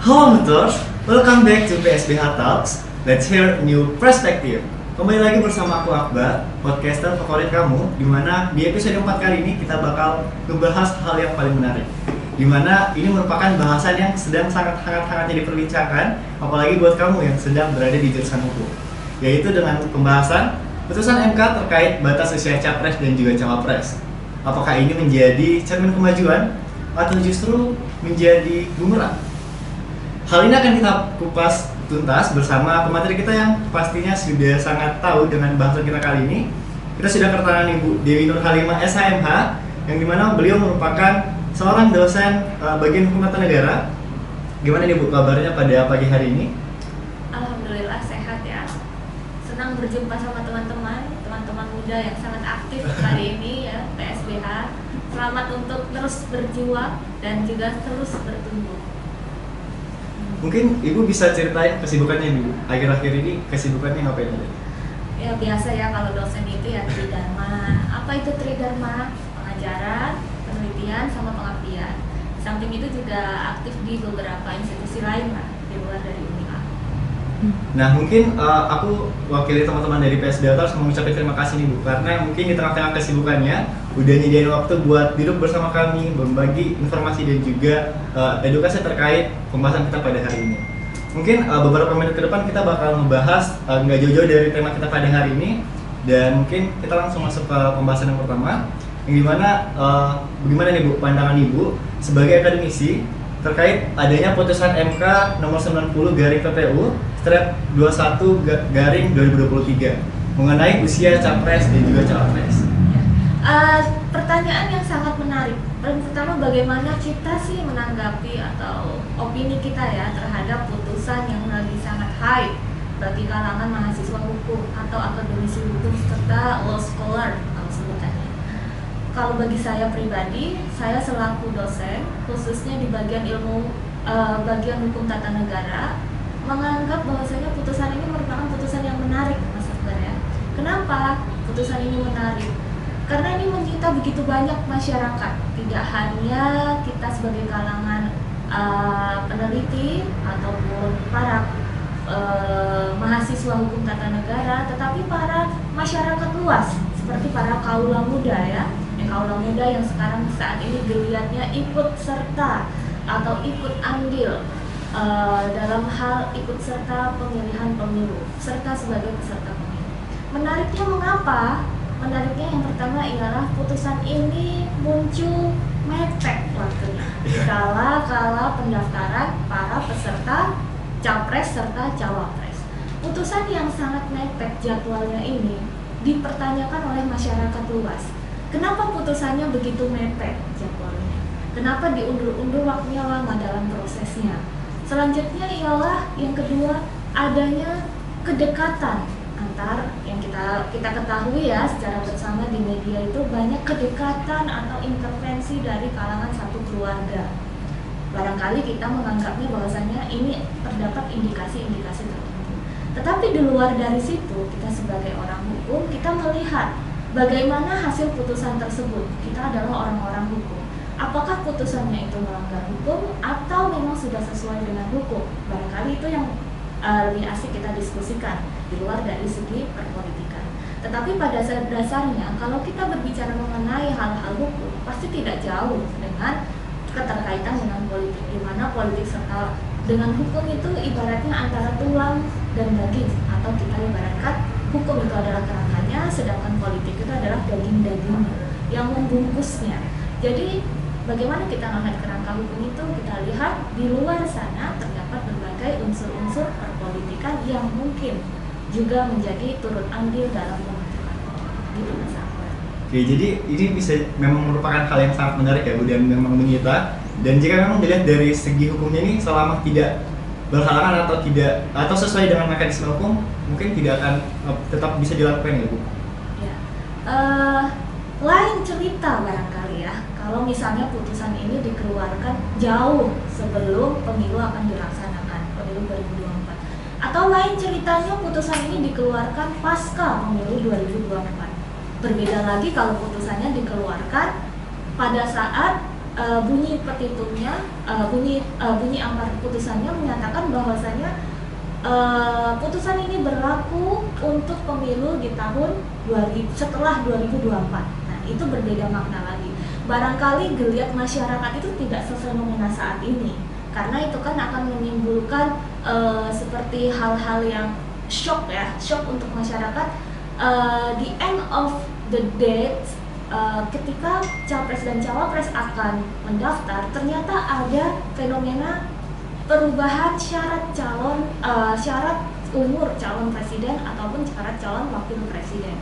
Halo Nuters, welcome back to PSBH Talks. Let's hear new perspective. Kembali lagi bersama aku Akbar, podcaster favorit kamu, dimana di episode 4 kali ini kita bakal ngebahas hal yang paling menarik, dimana ini merupakan bahasan yang sedang sangat-sangat diperbincangkan, apalagi buat kamu yang sedang berada di jurusan hukum, yaitu dengan pembahasan putusan MK terkait batas usia capres dan juga cawapres. Apakah ini menjadi cermin kemajuan atau justru menjadi bumerang? Hal ini akan kita kupas tuntas bersama pemateri kita yang pastinya sudah sangat tahu dengan bahasan kita kali ini. Kita sudah kedatangan Ibu Dewi Nur Halimah SHMH, yang dimana beliau merupakan seorang dosen bagian hukum tata negara. Gimana nih Bu kabarnya pada pagi hari ini? Alhamdulillah sehat ya. Senang berjumpa sama teman-teman muda yang sangat aktif hari ini ya, PSBH. Selamat untuk terus berjuang dan juga terus bertumbuh. Mungkin Ibu bisa ceritain kesibukannya Ibu. Akhir-akhir ini kesibukannya ngapain aja? Ya biasa ya kalau dosen itu ya tridharma. Apa itu tridharma? Pengajaran, penelitian, sama pengabdian. Samping itu juga aktif di beberapa institusi lain lah di luar dari UNIA. Nah mungkin aku wakili teman-teman dari PSBH harus mengucapkan terima kasih nih Bu, karena mungkin di tengah-tengah kesibukannya udah nyediain waktu buat duduk bersama kami, membagi informasi dan juga edukasi terkait pembahasan kita pada hari ini. Mungkin beberapa menit ke depan kita bakal membahas nggak jauh-jauh dari tema kita pada hari ini, dan mungkin kita langsung masuk ke pembahasan yang pertama, yang dimana bagaimana nih Bu pandangan Ibu sebagai akademisi terkait adanya putusan MK nomor 90/PPU/21/2023 mengenai usia capres dan juga cawapres. Pertanyaan yang sangat menarik. Pertama, bagaimana kita sih menanggapi atau opini kita ya terhadap putusan yang lagi sangat hype bagi kalangan mahasiswa hukum atau akademisi hukum serta law scholar kalau sebutannya. Kalau bagi saya pribadi, saya selaku dosen, khususnya di bagian bagian hukum tata negara, menganggap bahwasanya putusan ini merupakan putusan yang menarik, Mas Akbar ya. Kenapa putusan ini menarik? Karena ini menyita begitu banyak masyarakat, tidak hanya kita sebagai kalangan peneliti ataupun para mahasiswa hukum tata negara, tetapi para masyarakat luas seperti para kaula muda ya. Kaula muda yang sekarang saat ini geliatnya ikut serta atau ikut andil dalam hal ikut serta pemilihan pemilu serta sebagai peserta pemilu. Menariknya mengapa? Menariknya yang pertama ialah putusan ini muncul mepet waktunya kala pendaftaran para peserta capres serta cawapres. Putusan yang sangat mepet jadwalnya ini dipertanyakan oleh masyarakat luas. Kenapa putusannya begitu mepet jadwalnya? Kenapa diundur-undur waktunya lama dalam prosesnya? Selanjutnya ialah yang kedua, adanya kedekatan antar yang kita ketahui ya secara bersama di media itu banyak kedekatan atau intervensi dari kalangan satu keluarga. Barangkali kita menganggapnya bahwasanya ini terdapat indikasi-indikasi tertentu. Tetapi di luar dari situ, kita sebagai orang hukum, kita melihat bagaimana hasil putusan tersebut. Kita adalah orang-orang hukum. Apakah putusannya itu melanggar hukum atau memang sudah sesuai dengan hukum? Barangkali itu yang lebih asik kita diskusikan di luar dari segi perpolitikan. Tetapi pada dasarnya kalau kita berbicara mengenai hal-hal hukum pasti tidak jauh dengan keterkaitan dengan politik, di mana politik serta dengan hukum itu ibaratnya antara tulang dan daging, atau kita ibaratkan hukum dagingnya, yang membungkusnya. Jadi bagaimana kita melihat kerangka hukum itu? Kita lihat di luar sana terdapat berbagai unsur-unsur perpolitikan yang mungkin juga menjadi turut andil dalam pembentukan gitu Mas Akbar. Oke, jadi ini bisa memang merupakan hal yang sangat menarik ya Bu, dan memang menyita. Dan jika memang dilihat dari segi hukumnya ini, selama tidak berhalangan atau tidak atau sesuai dengan mekanisme hukum, mungkin tidak akan tetap bisa dilakukan ya Bu. Ya. Lain cerita barangkali ya, kalau misalnya putusan ini dikeluarkan jauh sebelum pemilu akan dilaksanakan, pemilu 2024. Atau lain ceritanya putusan ini dikeluarkan pasca pemilu 2024. Berbeda lagi kalau putusannya dikeluarkan pada saat bunyi petitumnya, bunyi amar putusannya menyatakan bahwasanya putusan ini berlaku untuk pemilu di tahun setelah 2024. Nah, itu berbeda makna lagi. Barangkali geliat masyarakat itu tidak sefenomena saat ini, karena itu kan akan menimbulkan seperti hal-hal yang shock untuk masyarakat. The end of the day, ketika capres dan cawapres akan mendaftar, ternyata ada fenomena perubahan syarat umur calon presiden ataupun syarat calon wakil presiden.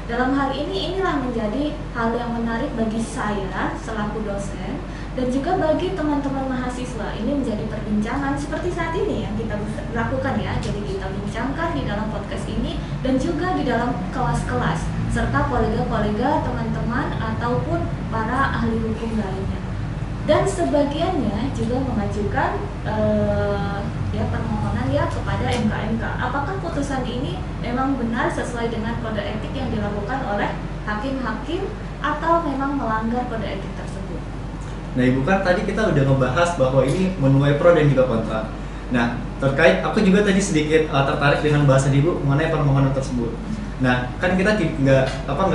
Dalam hal ini, inilah menjadi hal yang menarik bagi saya selaku dosen dan juga bagi teman-teman mahasiswa. Ini menjadi perbincangan seperti saat ini yang kita lakukan ya. Jadi kita bincangkan di dalam podcast ini dan juga di dalam kelas-kelas serta kolega-kolega, teman-teman ataupun para ahli hukum lainnya. Dan sebagiannya juga mengajukan permohonan kepada MK. Apakah putusan ini memang benar sesuai dengan kode etik yang dilakukan oleh hakim-hakim atau memang melanggar kode etik tersebut? Nah Ibu, kan tadi kita udah ngebahas bahwa ini menuai pro dan juga kontra. Nah terkait, aku juga tadi sedikit tertarik dengan bahasan Ibu mengenai permohonan tersebut. Nah kan kita nggak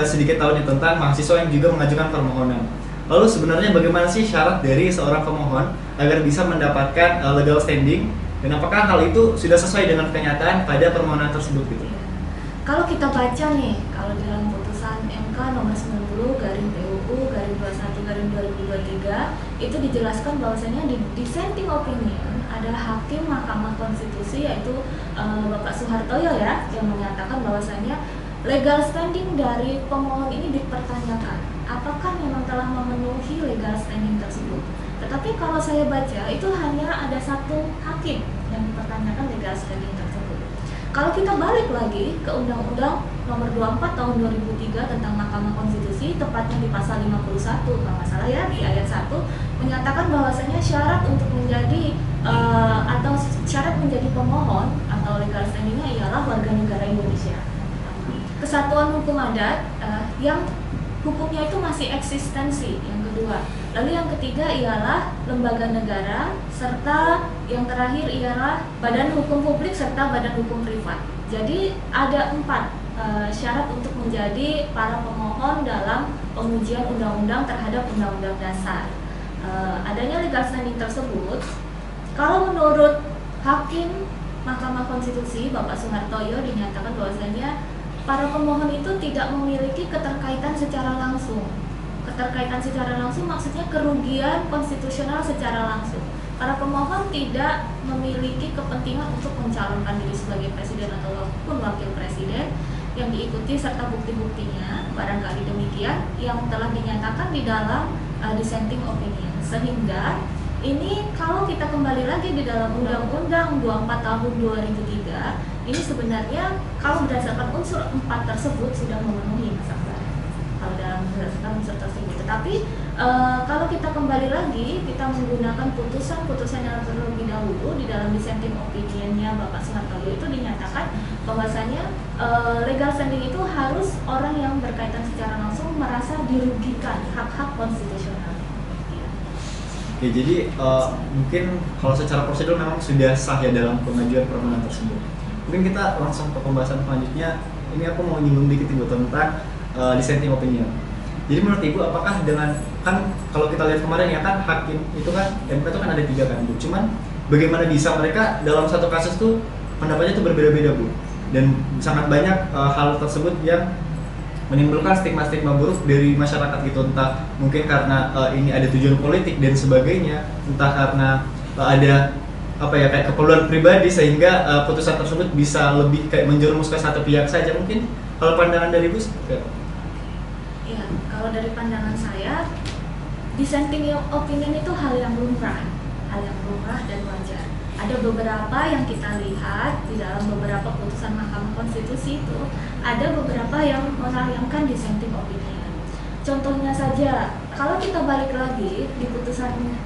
sedikit tahu nih tentang mahasiswa yang juga mengajukan permohonan. Lalu sebenarnya bagaimana sih syarat dari seorang pemohon agar bisa mendapatkan legal standing, dan apakah hal itu sudah sesuai dengan kenyataan pada permohonan tersebut gitu? Kalau kita baca nih, kalau dalam putusan MK nomor 90/PUU/21/2023 itu dijelaskan bahwasanya di dissenting opinion ada hakim Mahkamah Konstitusi yaitu Bapak Soehartoyo ya, yang menyatakan bahwasanya legal standing dari pemohon ini dipertanyakan. Apakah memang telah memenuhi legal standing tersebut? Tetapi kalau saya baca itu hanya ada satu hakim yang dipertanyakan legal standing tersebut. Kalau kita balik lagi ke Undang-Undang Nomor 24 Tahun 2003 tentang Mahkamah Konstitusi, tepatnya di pasal 51 kalau nggak salah ya, di ayat 1 menyatakan bahwasanya syarat untuk menjadi atau syarat menjadi pemohon atau legal standingnya ialah warga negara Indonesia, kesatuan hukum adat yang hukumnya itu masih eksistensi, yang kedua. Lalu yang ketiga ialah lembaga negara, serta yang terakhir ialah badan hukum publik serta badan hukum privat. Jadi ada 4 syarat untuk menjadi para pemohon dalam pengujian undang-undang terhadap undang-undang dasar. Adanya legal standing tersebut, kalau menurut Hakim Mahkamah Konstitusi Bapak Soehartoyo dinyatakan bahwasanya para pemohon itu tidak memiliki keterkaitan secara langsung. Keterkaitan secara langsung maksudnya kerugian konstitusional secara langsung. Para pemohon tidak memiliki kepentingan untuk mencalonkan diri sebagai presiden ataupun wakil presiden yang diikuti serta bukti-buktinya, barangkali demikian yang telah dinyatakan di dalam dissenting opinion. Sehingga ini kalau kita kembali lagi di dalam Undang-Undang 24 Tahun 2003, ini sebenarnya kalau berdasarkan unsur 4 tersebut sudah memenuhi Mas Akbar. Kalau dalam berdasarkan unsur tersebut. Tetapi kalau kita kembali lagi, kita menggunakan putusan yang terlebih dahulu di dalam dissenting opinion-nya Bapak Soehartoyo itu dinyatakan bahwasanya legal standing itu harus orang yang berkaitan secara langsung merasa dirugikan hak-hak konstitusional. Oke, jadi mungkin kalau secara prosedur memang sudah sah ya dalam pengajuan permohonan tersebut. Mungkin kita langsung ke pembahasan selanjutnya. Ini aku mau nyinggung dikit Ibu tentang dissenting opinion. Jadi menurut Ibu, apakah dengan, kan kalau kita lihat kemarin ya kan hakim itu kan, MK itu kan ada 3 kan Bu. Cuman bagaimana bisa mereka dalam satu kasus tuh pendapatnya tuh berbeda-beda Bu. Dan sangat banyak hal tersebut yang menimbulkan stigma-stigma buruk dari masyarakat gitu, entah mungkin karena ini ada tujuan politik dan sebagainya, entah karena ada apa ya kayak keperluan pribadi sehingga putusan tersebut bisa lebih kayak menjerumus ke satu pihak saja. Mungkin kalau pandangan dari Ibu seperti apa? Ya, kalau dari pandangan saya, dissenting opinion itu hal yang lumrah dan wajar. Ada beberapa yang kita lihat di dalam beberapa putusan Mahkamah Konstitusi itu, ada beberapa yang menayangkan dissenting opinion. Contohnya saja, kalau kita balik lagi di putusan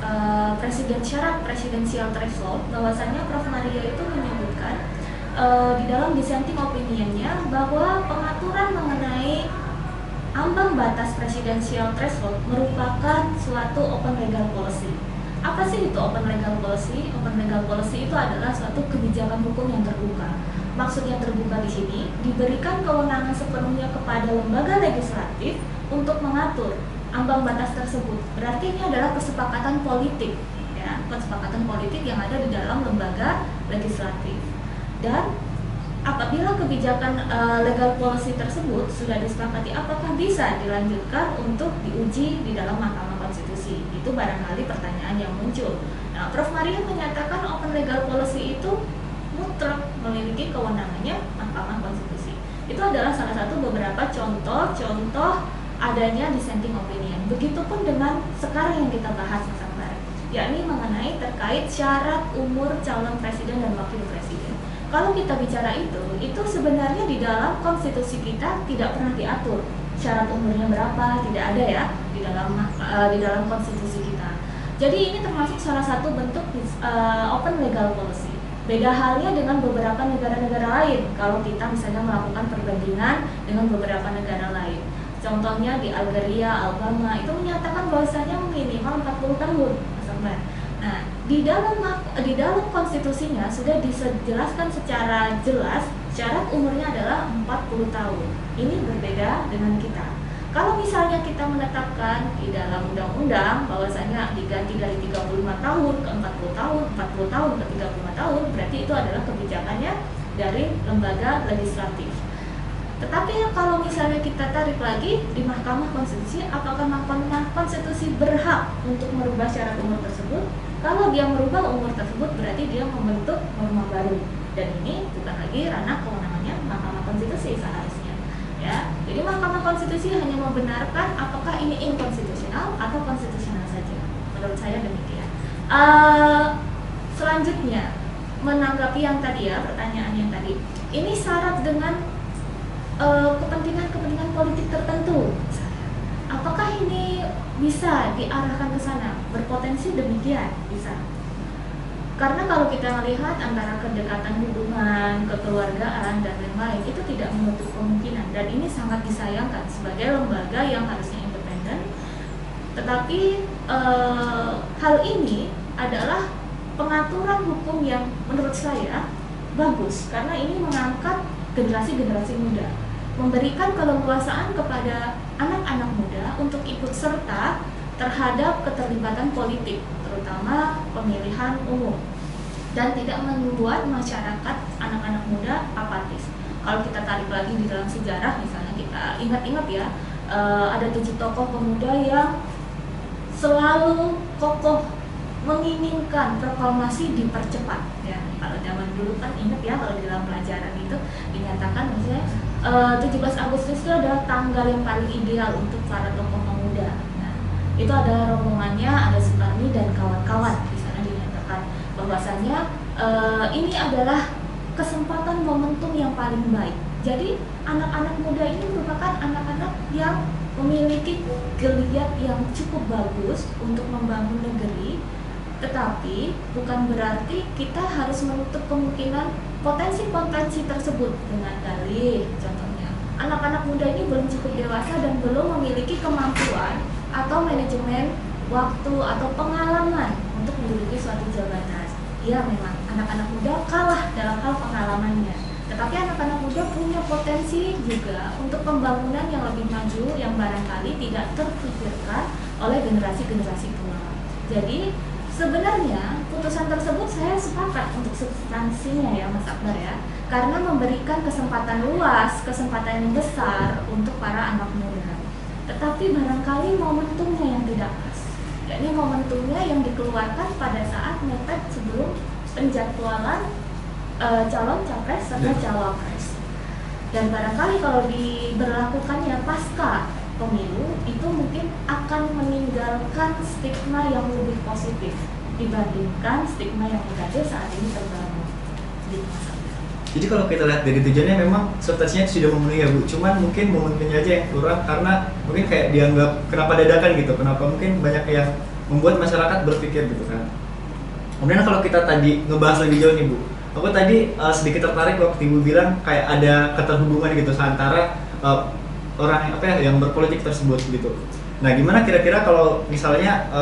syarat presidensial threshold, bahwasanya Prof. Maria itu menyebutkan di dalam dissenting opinionnya bahwa pengaturan mengenai ambang batas presidensial threshold merupakan suatu open legal policy. Apa sih itu open legal policy? Open legal policy itu adalah suatu kebijakan hukum yang terbuka. Maksud yang terbuka di sini diberikan kewenangan sepenuhnya kepada lembaga legislatif untuk mengatur ambang batas tersebut. Berarti ini adalah kesepakatan politik, ya, kesepakatan politik yang ada di dalam lembaga legislatif. Dan apabila kebijakan legal policy tersebut sudah disepakati, apakah bisa dilanjutkan untuk diuji di dalam Mahkamah Konstitusi? Itu barangkali pertanyaan yang muncul. Nah, Prof. Maria menyatakan open legal policy itu mutlak memiliki kewenangannya Mahkamah Konstitusi. Itu adalah salah satu beberapa contoh adanya dissenting opinion. Begitupun dengan sekarang yang kita bahas, Mas Akbar, yakni mengenai terkait syarat umur calon presiden dan wakil presiden. Kalau kita bicara itu sebenarnya di dalam konstitusi kita tidak pernah diatur syarat umurnya berapa, tidak ada ya di dalam konstitusi kita. Jadi ini termasuk salah satu bentuk open legal policy. Beda halnya dengan beberapa negara-negara lain. Kalau kita misalnya melakukan perbandingan dengan beberapa negara lain, contohnya di Algeria, Alabama itu menyatakan bahwasanya minimal 40 tahun, Mas Akbar. Nah, di dalam konstitusinya sudah dijelaskan secara jelas syarat umurnya adalah 40 tahun. Ini berbeda dengan kita. Kalau misalnya kita menetapkan di dalam undang-undang bahwasanya diganti dari 35 tahun ke 40 tahun, 40 tahun ke 35 tahun, berarti itu adalah kebijakannya dari lembaga legislatif. Tetapi kalau misalnya kita tarik lagi di Mahkamah Konstitusi, apakah Mahkamah Konstitusi berhak untuk merubah syarat umur tersebut? Kalau dia merubah umur tersebut, berarti dia membentuk norma baru, dan ini bukan lagi ranah kewenangannya Mahkamah Konstitusi seharusnya. Ya, jadi Mahkamah Konstitusi hanya membenarkan apakah ini inkonstitusional atau konstitusional saja. Menurut saya demikian. Selanjutnya, menanggapi yang tadi ya, pertanyaan yang tadi, ini syarat dengan kepentingan politik tertentu. Apakah ini bisa diarahkan ke sana? Berpotensi demikian, bisa. Karena kalau kita melihat antara kedekatan hubungan, kekeluargaan, dan lain-lain, itu tidak menutup kemungkinan. Dan ini sangat disayangkan sebagai lembaga yang harusnya independen. Tetapi hal ini adalah pengaturan hukum yang menurut saya bagus. Karena ini mengangkat generasi-generasi muda, memberikan keleluasaan kepada anak-anak muda untuk ikut serta terhadap keterlibatan politik, terutama pemilihan umum, dan tidak membuat masyarakat anak-anak muda apatis. Kalau kita tarik lagi di dalam sejarah, misalnya kita ingat-ingat ya, ada 7 tokoh pemuda yang selalu kokoh menginginkan proklamasi dipercepat. Ya, kalau zaman dulu kan ingat ya, kalau di dalam pelajaran itu dinyatakan misalnya 17 Agustus itu adalah tanggal yang paling ideal untuk para tokoh pemuda. Nah, itu ada rombongannya, ada Sukarni dan kawan-kawan. Di sana dinyatakan bahwasanya ini adalah kesempatan momentum yang paling baik. Jadi anak-anak muda ini merupakan anak-anak yang memiliki geliat yang cukup bagus untuk membangun negeri. Tetapi bukan berarti kita harus menutup kemungkinan potensi-potensi tersebut dengan dalih. Contohnya, anak-anak muda ini belum cukup dewasa dan belum memiliki kemampuan atau manajemen waktu atau pengalaman untuk menduduki suatu jabatan. Ya, memang anak-anak muda kalah dalam hal pengalamannya. Tetapi anak-anak muda punya potensi juga untuk pembangunan yang lebih maju yang barangkali tidak terpikirkan oleh generasi-generasi tua. Jadi Sebenarnya putusan tersebut saya sepakat untuk substansinya ya Mas Akbar ya, karena memberikan kesempatan luas, kesempatan yang besar untuk para anak muda. Tetapi barangkali momentumnya yang tidak pas, yakni momentumnya yang dikeluarkan pada saat mepet sebelum penjadwalan calon capres serta cawapres. Dan barangkali kalau diberlakukannya pasca pemilu itu mungkin akan meninggalkan stigma yang lebih positif dibandingkan stigma yang negatif saat ini terbangun. Jadi kalau kita lihat dari tujuannya memang substansinya sudah memenuhi ya Bu, cuman mungkin momentumnya aja yang kurang karena mungkin kayak dianggap kenapa dadakan gitu, kenapa mungkin banyak yang membuat masyarakat berpikir gitu kan. Kemudian kalau kita tadi ngebahas lebih jauh nih Bu, aku tadi sedikit tertarik waktu Ibu bilang kayak ada keterhubungan gitu antara orang yang berpolitik tersebut gitu. Nah, gimana kira-kira kalau misalnya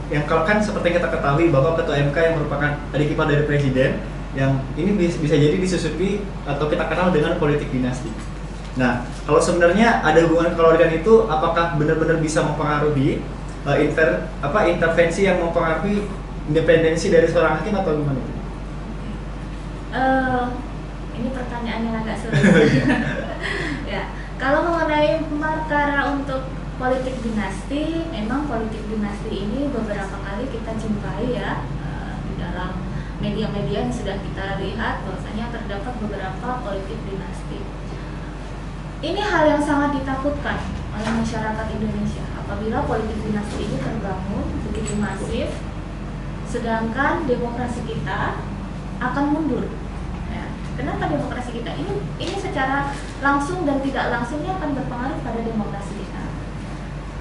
yang kan seperti yang kita ketahui bahwa Ketua MK yang merupakan adik ipar dari Presiden yang ini bisa jadi disusupi atau kita kenal dengan politik dinasti. Nah, kalau sebenarnya ada hubungan keluarga itu, apakah benar-benar bisa mempengaruhi intervensi yang mempengaruhi independensi dari seorang hakim atau gimana? Ini pertanyaan yang agak sulit. Ya, kalau mengenai perkara untuk politik dinasti, memang politik dinasti ini beberapa kali kita jumpai ya di dalam media-media yang sudah kita lihat bahwasanya terdapat beberapa politik dinasti. Ini hal yang sangat ditakutkan oleh masyarakat Indonesia apabila politik dinasti ini terbangun begitu masif, sedangkan demokrasi kita akan mundur. Kenapa demokrasi kita ini secara langsung dan tidak langsungnya akan berpengaruh pada demokrasi kita.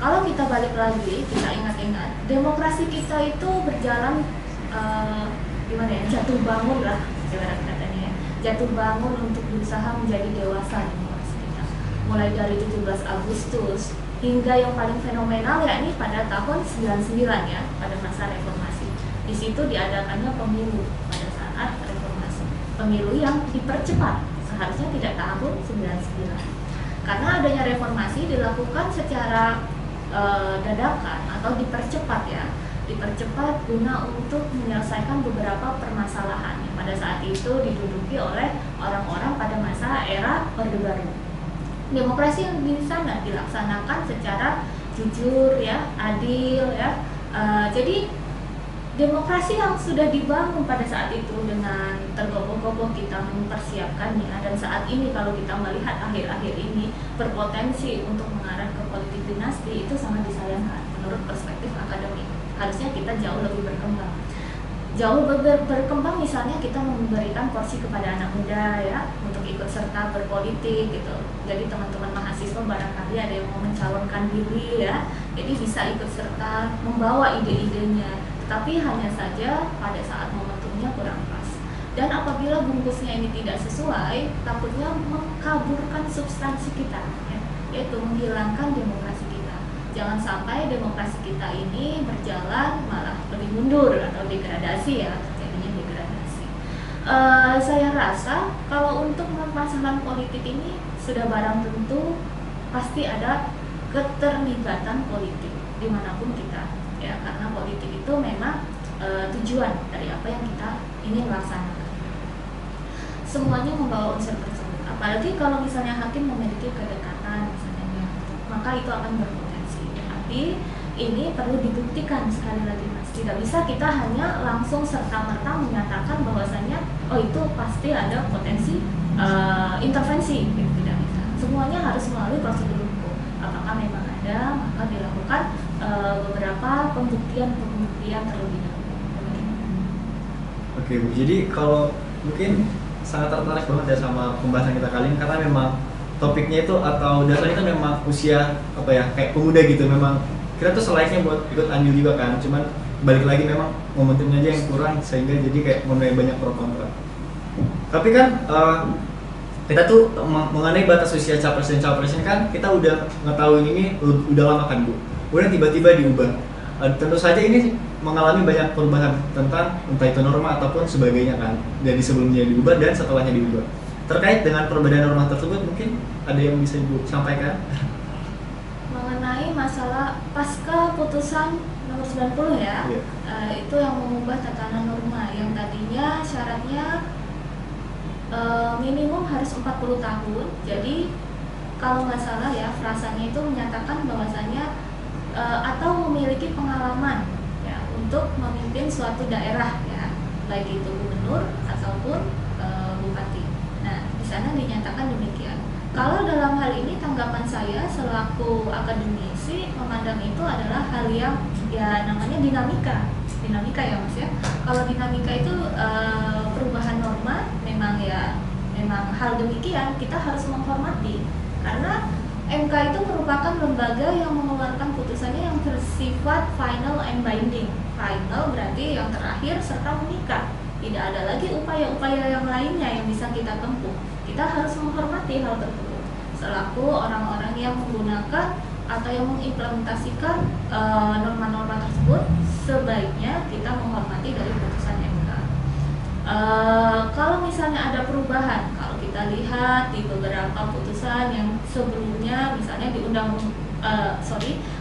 Kalau kita balik lagi, kita ingat-ingat, demokrasi kita itu berjalan jatuh bangun lah, ibarat katanya ya. Jatuh bangun untuk berusaha menjadi dewasa demokrasi kita. Mulai dari 17 Agustus hingga yang paling fenomenal yakni pada tahun 99 ya, pada masa reformasi. Di situ diadakannya pemilu pada saat reformasi. Pemilu yang dipercepat, seharusnya tidak tahun 99. Karena adanya reformasi dilakukan secara dadakan atau dipercepat ya, dipercepat guna untuk menyelesaikan beberapa permasalahan yang pada saat itu diduduki oleh orang-orang pada masa era Orde Baru. Demokrasi yang di sana dilaksanakan secara jujur ya, adil ya. Jadi demokrasi yang sudah dibangun pada saat itu dengan tergopoh-gopoh kita mempersiapkannya, dan saat ini kalau kita melihat akhir-akhir ini berpotensi untuk mengarah ke politik dinasti, itu sangat disayangkan menurut perspektif akademik. Harusnya kita jauh lebih berkembang. Jauh berkembang misalnya kita memberikan porsi kepada anak muda ya untuk ikut serta berpolitik gitu. Jadi teman-teman mahasiswa barangkali ada yang mau mencalonkan diri ya, jadi bisa ikut serta membawa ide-idenya. Tapi hanya saja pada saat momentumnya kurang pas. Dan apabila bungkusnya ini tidak sesuai, takutnya mengkaburkan substansi kita ya, yaitu menghilangkan demokrasi kita. Jangan sampai demokrasi kita ini berjalan malah lebih mundur atau degradasi ya, terjadinya degradasi. Saya rasa kalau untuk permasalahan politik ini sudah barang tentu pasti ada keterlibatan politik dimanapun kita ya, karena politik itu memang tujuan dari apa yang kita ingin laksanakan. Semuanya membawa unsur tersebut. Apalagi kalau misalnya hakim memiliki kedekatan misalnya, maka itu akan berpotensi. Tapi ini perlu dibuktikan sekali lagi Mas. Tidak bisa kita hanya langsung serta-merta menyatakan bahwasanya oh itu pasti ada potensi intervensi, gitu. Tidak bisa. Semuanya harus melalui prosedur hukum. Apakah memang ada, maka dilakukan beberapa pembuktian terlebih dahulu. Oke Bu, jadi kalau mungkin sangat tertarik banget ya sama pembahasan kita kali ini karena memang topiknya itu atau dasarnya itu memang usia kayak pemuda gitu, memang kita tuh selayaknya buat ikut andil juga kan, cuman balik lagi memang momentumnya aja yang kurang sehingga jadi kayak menuai banyak pro kontra. Tapi kan kita tuh mengenai batas usia capres dan cawapres kan kita udah ngetahuin ini udah lama kan Bu. Kemudian tiba-tiba diubah. Tentu saja ini mengalami banyak perubahan tentang entah itu norma ataupun sebagainya kan, dari sebelumnya diubah dan setelahnya diubah. Terkait dengan perbedaan norma tersebut mungkin ada yang bisa Ibu sampaikan? Mengenai masalah pasca putusan nomor 90 ya. Iya. Itu yang mengubah tatanan norma yang tadinya syaratnya minimum harus 40 tahun. Jadi kalau nggak salah ya, frasanya itu menyatakan bahwasanya atau memiliki pengalaman ya untuk memimpin suatu daerah ya, baik itu gubernur ataupun bupati. Nah, di sana dinyatakan demikian. Kalau dalam hal ini tanggapan saya selaku akademisi memandang itu adalah hal yang ya namanya dinamika ya Mas ya. Kalau dinamika itu perubahan norma memang hal demikian kita harus menghormati, karena MK itu merupakan lembaga yang mengeluarkan putusannya yang bersifat final and binding. Final berarti yang terakhir serta mengikat. Tidak ada lagi upaya-upaya yang lainnya yang bisa kita tempuh. Kita harus menghormati hal tersebut selaku orang-orang yang menggunakan atau yang mengimplementasikan norma-norma tersebut. Sebaiknya kita menghormati dari putusan MK. Kalau misalnya ada perubahan, kalau kita lihat di beberapa putusan yang sebelumnya, misalnya di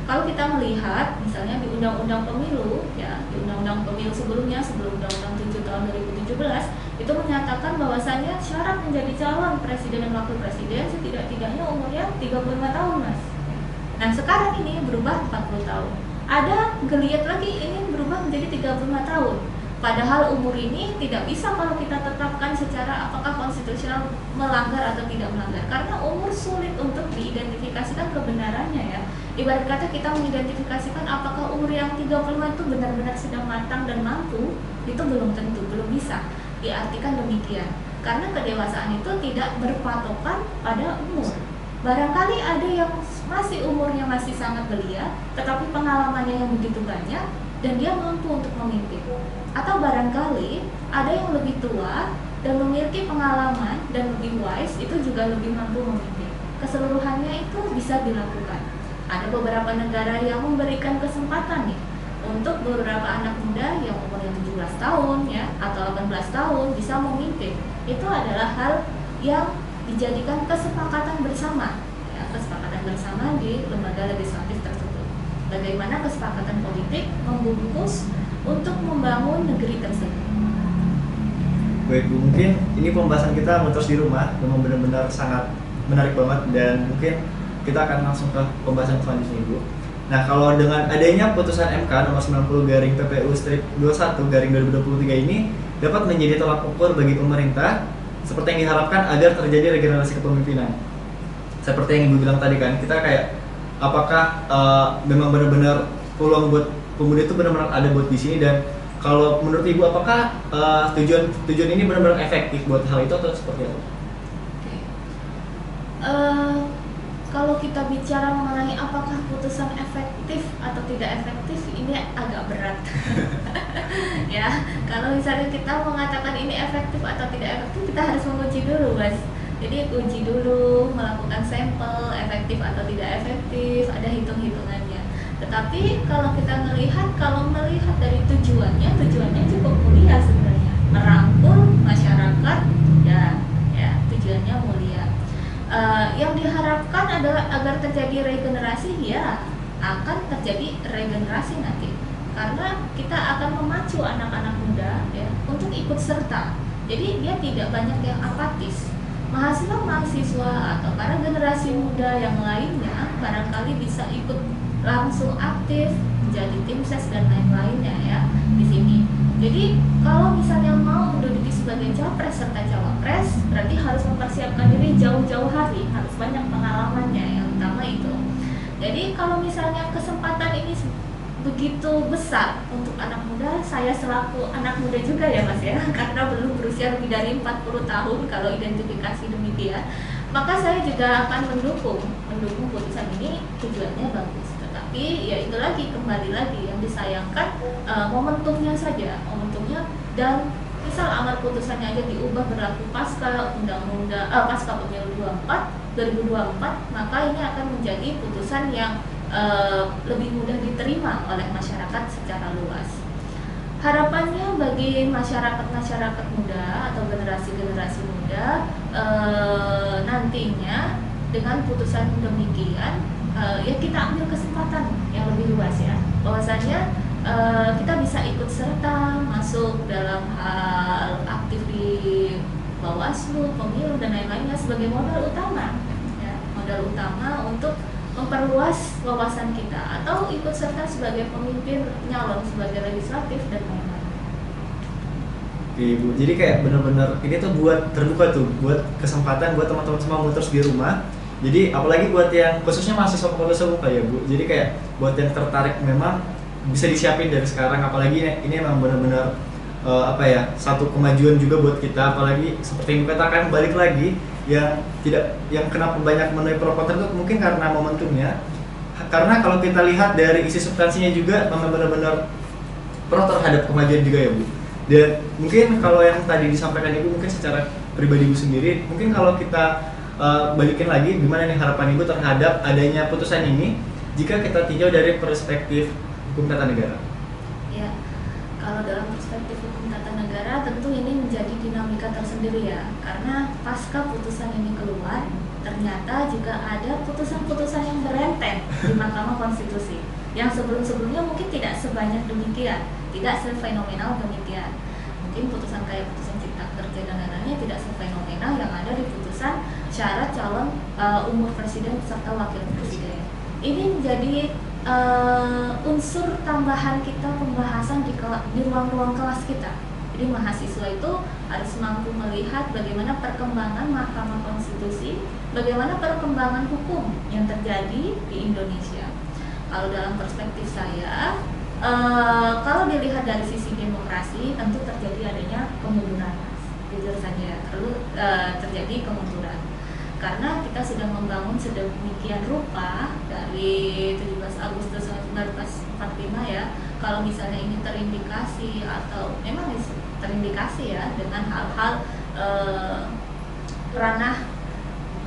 kalau kita melihat misalnya di Undang-Undang Pemilu ya, di Undang-Undang Pemilu sebelumnya, sebelum Undang-Undang 7 tahun 2017 itu menyatakan bahwasanya syarat menjadi calon presiden dan wakil presiden setidak-tidaknya umurnya 35 tahun Mas. Nah sekarang ini berubah 40 tahun. Ada geliat lagi ini berubah menjadi 35 tahun. Padahal umur ini tidak bisa kalau kita tetapkan secara apakah konstitusional melanggar atau tidak melanggar, karena umur sulit untuk diidentifikasikan kebenarannya ya. Ibarat kata kita mengidentifikasikan apakah umur yang 35 itu benar-benar sedang matang dan mampu, itu belum tentu, belum bisa diartikan demikian. Karena kedewasaan itu tidak berpatokan pada umur. Barangkali ada yang masih umurnya masih sangat belia, tetapi pengalamannya yang begitu banyak dan dia mampu untuk memimpin. Atau barangkali ada yang lebih tua dan memiliki pengalaman dan lebih wise, itu juga lebih mampu memimpin. Keseluruhannya itu bisa dilakukan. Ada beberapa negara yang memberikan kesempatan nih untuk beberapa anak muda yang umurnya 17 tahun ya atau 18 tahun bisa memimpin. Itu adalah hal yang dijadikan kesepakatan bersama ya, kesepakatan bersama di lembaga legislatif tersebut. Bagaimana kesepakatan politik membungkus untuk membangun negeri tersebut. Baik Bu, mungkin ini pembahasan kita terus di rumah memang benar-benar sangat menarik banget, dan mungkin kita akan langsung ke pembahasan selanjutnya Bu. Nah, kalau dengan adanya putusan MK nomor 90 garing PPU strip 21 garing 2023 ini dapat menjadi tolak ukur bagi pemerintah seperti yang diharapkan agar terjadi regenerasi kepemimpinan. Seperti yang Ibu bilang tadi kan, kita kayak apakah memang benar-benar peluang buat pemuda itu benar-benar ada buat di sini, dan kalau menurut Ibu apakah tujuan ini benar-benar efektif buat hal itu atau seperti apa? Kalau kita bicara mengenai apakah putusan efektif atau tidak efektif, ini agak berat. Ya, kalau misalnya kita mengatakan ini efektif atau tidak efektif, kita harus menguji dulu, Mas. Jadi uji dulu, melakukan sampel efektif atau tidak efektif, ada hitung-hitungannya. Tetapi kalau kita melihat dari tujuannya cukup mulia sebenarnya, merangkul masyarakat, ya tujuannya mulia. Yang diharapkan adalah agar terjadi regenerasi, ya akan terjadi regenerasi nanti, karena kita akan memacu anak-anak muda ya untuk ikut serta. Jadi dia tidak banyak yang apatis. Mahasiswa atau para generasi muda yang lainnya barangkali bisa ikut langsung aktif menjadi tim ses dan lain-lainnya ya di sini. Jadi kalau misalnya mau menduduki sebagai capres serta cawapres, berarti harus mempersiapkan diri jauh-jauh hari, harus banyak pengalamannya, yang utama itu. Jadi kalau misalnya kesempatan ini begitu besar untuk anak muda, saya selaku anak muda juga ya Mas ya, karena belum berusia lebih dari 40 tahun kalau identifikasi demikian, maka saya juga akan mendukung putusan ini, tujuannya bagus. Tetapi ya itu lagi, kembali lagi yang disayangkan momentumnya saja, dan misal amar putusannya aja diubah berlaku pasca pemilu 2024, maka ini akan menjadi putusan yang lebih mudah diterima oleh masyarakat secara luas. Harapannya bagi masyarakat muda atau generasi muda nantinya dengan putusan demikian ya kita ambil kesempatan yang lebih luas ya, bahwasanya kita bisa ikut serta masuk dalam hal aktif di Bawaslu, pemilu dan lain-lainnya sebagai modal utama ya, modal utama untuk memperluas wawasan kita, atau ikut serta sebagai pemimpin nyalon sebagai legislatif dan lain-lain. Oke Ibu, jadi kayak benar-benar ini tuh buat terbuka tuh, buat kesempatan buat teman-teman semua muters di rumah. Jadi apalagi buat yang khususnya mahasiswa fakultas hukum ya Bu. Jadi kayak buat yang tertarik memang bisa disiapin dari sekarang, apalagi ini emang benar-benar satu kemajuan juga buat kita, apalagi seperti yang katakan balik lagi yang kenapa banyak menuai pro kontra itu mungkin karena momentumnya, karena kalau kita lihat dari isi substansinya juga memang benar-benar pro terhadap kemajuan juga ya Bu. Dan mungkin kalau yang tadi disampaikan Ibu mungkin secara pribadi Ibu sendiri, mungkin kalau kita balikin lagi gimana nih harapan Ibu terhadap adanya putusan ini jika kita tinjau dari perspektif hukum tata negara. Ya, kalau dalam perspektif hukum tata negara tentu ini menjadi dinamika tersendiri ya, karena pasca putusan ini keluar ternyata juga ada putusan-putusan yang berenteng di Mahkamah Konstitusi yang sebelum-sebelumnya mungkin tidak sebanyak demikian, tidak sefenomenal demikian. Mungkin putusan kayak putusan cipta kerja dan lain-lainnya tidak sefenomenal yang ada di putusan syarat calon umur presiden serta wakil presiden. Ini menjadi unsur tambahan kita pembahasan di ruang-ruang kelas kita. Jadi mahasiswa itu harus mampu melihat bagaimana perkembangan Mahkamah Konstitusi, bagaimana perkembangan hukum yang terjadi di Indonesia. Kalau dalam perspektif saya, kalau dilihat dari sisi demokrasi, tentu terjadi adanya kemunduran, jujur saja, terjadi kemunduran. Karena kita sudah membangun sedemikian rupa dari 17 Agustus 1945 ya, kalau misalnya ini terindikasi atau memang terindikasi ya dengan hal-hal ranah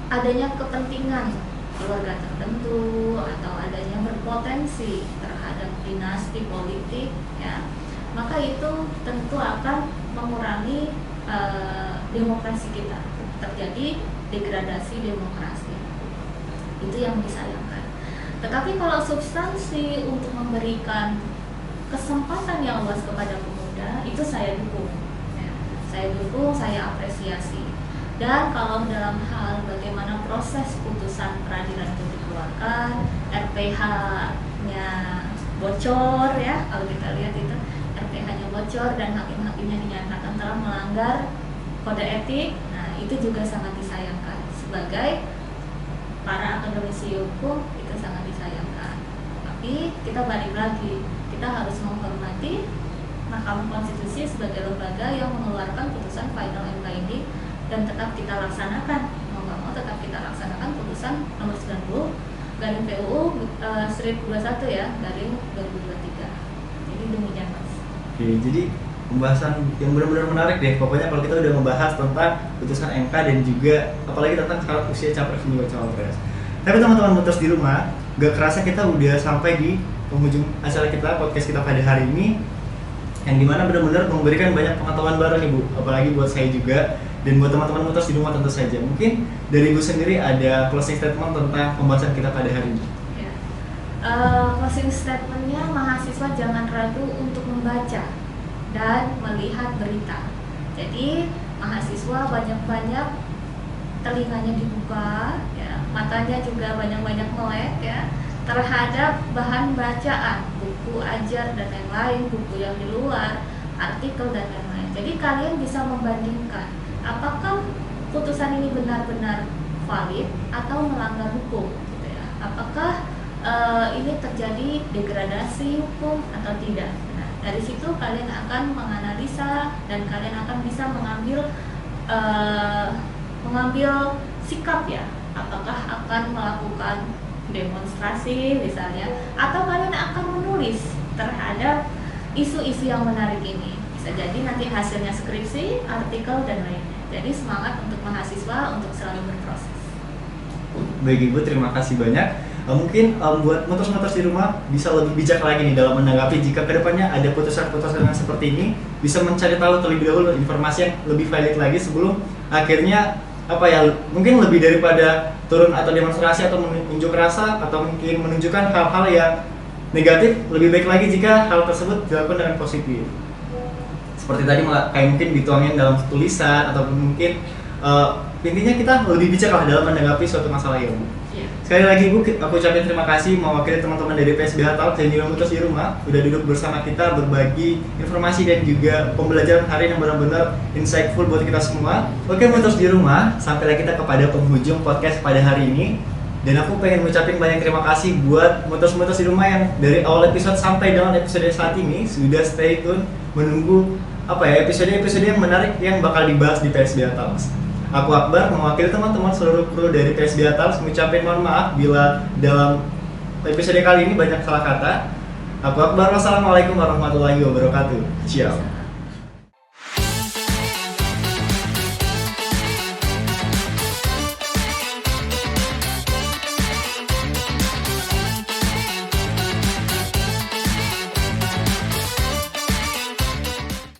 adanya kepentingan keluarga tertentu atau adanya berpotensi terhadap dinasti politik ya, maka itu tentu akan mengurangi demokrasi kita, terjadi degradasi demokrasi. Itu yang disayangkan. Tetapi kalau substansi untuk memberikan kesempatan yang luas kepada pemuda, itu saya dukung ya. Saya dukung, saya apresiasi. Dan kalau dalam hal bagaimana proses putusan peradilan itu dikeluarkan, RPH-nya bocor ya, kalau kita lihat itu RPH-nya bocor dan hakim-hakimnya dinyatakan telah melanggar kode etik. Nah, itu juga sangat disayangkan. Sebagai para akademisi hukum itu sangat disayangkan. Tapi kita balik lagi, kita harus menghormati Mahkamah Konstitusi sebagai lembaga yang mengeluarkan putusan final and binding, dan tetap kita laksanakan, mau nggak mau tetap kita laksanakan putusan nomor 90 garing PUU strip 21 ya, garing 2023. Jadi demikian Mas. Oke, jadi pembahasan yang benar-benar menarik deh. Pokoknya kalau kita udah membahas tentang putusan MK dan juga apalagi tentang syarat usia capres dan juga cawapres. Tapi teman-teman muters di rumah, gak kerasa kita udah sampai di penghujung acara kita, podcast kita pada hari ini, yang dimana benar-benar memberikan banyak pengetahuan baru nih Bu, apalagi buat saya juga dan buat teman-teman muters di rumah tentu saja. Mungkin dari Ibu sendiri ada closing statement tentang pembahasan kita pada hari ini. Ya. Closing statementnya, mahasiswa jangan ragu untuk membaca dan melihat berita. Jadi mahasiswa banyak-banyak telinganya dibuka, ya, matanya juga banyak-banyak melek ya terhadap bahan bacaan, buku ajar dan lain-lain, buku yang di luar, artikel dan lain-lain. Jadi kalian bisa membandingkan apakah putusan ini benar-benar valid atau melanggar hukum, gitu ya. Apakah ini terjadi degradasi hukum atau tidak. Nah, dari situ kalian akan menganalisa dan kalian akan bisa mengambil sikap ya, apakah akan melakukan demonstrasi misalnya, atau kalian akan menulis terhadap isu-isu yang menarik ini. Bisa jadi nanti hasilnya skripsi, artikel dan lainnya. Jadi semangat untuk mahasiswa untuk selalu berproses. Baik Ibu, terima kasih banyak. Mungkin buat muters-muters di rumah bisa lebih bijak lagi nih dalam menanggapi jika kedepannya ada putusan-putusan yang seperti ini, bisa mencari tahu terlebih dahulu informasi yang lebih valid lagi sebelum akhirnya apa ya, mungkin lebih daripada turun atau demonstrasi atau menunjuk rasa atau mungkin menunjukkan hal-hal yang negatif, lebih baik lagi jika hal tersebut dilakukan dengan positif. Seperti tadi kayak mungkin dituangin dalam tulisan atau mungkin intinya kita lebih bijak lah dalam menanggapi suatu masalah ya, Bu. Iya. Sekali lagi Bu, aku ucapin terima kasih mewakili teman-teman dari PSBH Talk dan juga Mutus di rumah udah duduk bersama kita berbagi informasi dan juga pembelajaran hari yang benar-benar insightful buat kita semua. Oke Mutus di rumah, sampailah kita kepada penghujung podcast pada hari ini. Dan aku pengen ngucapin banyak terima kasih buat mutus-mutus di rumah yang dari awal episode sampai dengan episode saat ini sudah stay tune menunggu episode-episode yang menarik yang bakal dibahas di PSBH Talks. Aku Akbar, mewakili teman-teman seluruh kru dari PSBH Talks, mengucapkan mohon maaf bila dalam episode kali ini banyak salah kata. Aku Akbar, wassalamualaikum warahmatullahi wabarakatuh. Ciao.